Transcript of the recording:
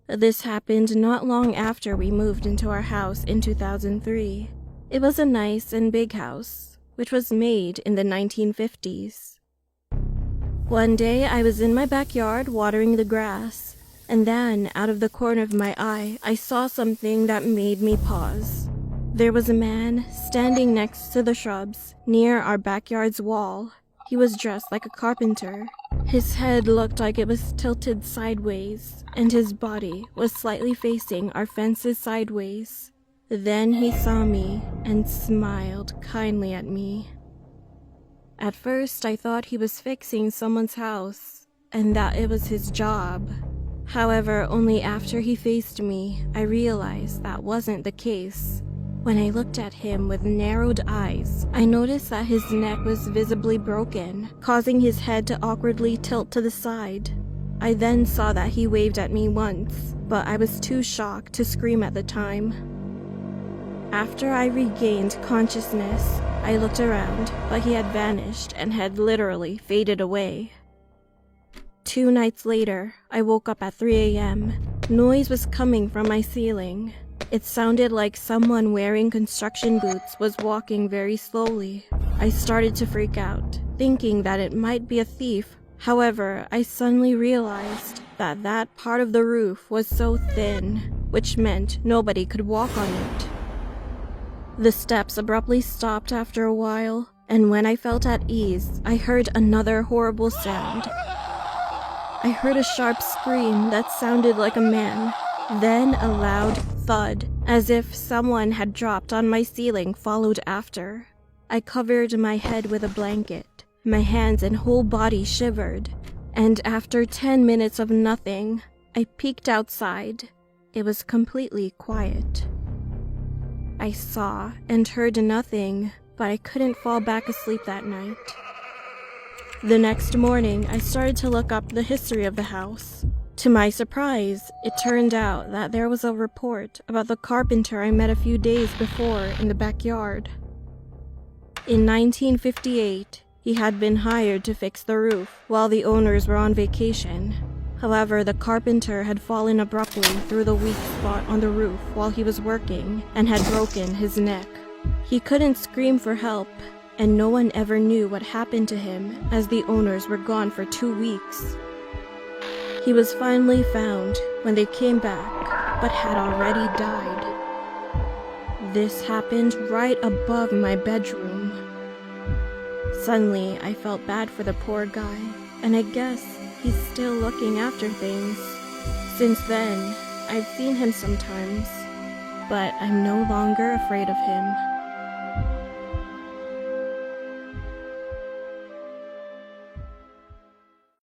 This happened not long after we moved into our house in 2003. It was a nice and big house, which was made in the 1950s. One day I was in my backyard watering the grass, and then out of the corner of my eye, I saw something that made me pause. There was a man standing next to the shrubs near our backyard's wall. He was dressed like a carpenter. His head looked like it was tilted sideways, and his body was slightly facing our fences sideways. Then he saw me and smiled kindly at me. At first, I thought he was fixing someone's house, and that it was his job. However, only after he faced me, I realized that wasn't the case. When I looked at him with narrowed eyes, I noticed that his neck was visibly broken, causing his head to awkwardly tilt to the side. I then saw that he waved at me once, but I was too shocked to scream at the time. After I regained consciousness, I looked around, but he had vanished and had literally faded away. 2 nights later, I woke up at 3 a.m. Noise was coming from my ceiling. It sounded like someone wearing construction boots was walking very slowly. I started to freak out, thinking that it might be a thief. However, I suddenly realized that that part of the roof was so thin, which meant nobody could walk on it. The steps abruptly stopped after a while, and when I felt at ease, I heard another horrible sound. I heard a sharp scream that sounded like a man, then a loud thud, as if someone had dropped on my ceiling, followed after. I covered my head with a blanket. My hands and whole body shivered, and after 10 minutes of nothing, I peeked outside. It was completely quiet. I saw and heard nothing, but I couldn't fall back asleep that night. The next morning, I started to look up the history of the house. To my surprise, it turned out that there was a report about the carpenter I met a few days before in the backyard. In 1958, he had been hired to fix the roof while the owners were on vacation. However, the carpenter had fallen abruptly through the weak spot on the roof while he was working and had broken his neck. He couldn't scream for help, and no one ever knew what happened to him as the owners were gone for 2 weeks. He was finally found when they came back, but had already died. This happened right above my bedroom. Suddenly, I felt bad for the poor guy, and I guess he's still looking after things. Since then, I've seen him sometimes, but I'm no longer afraid of him.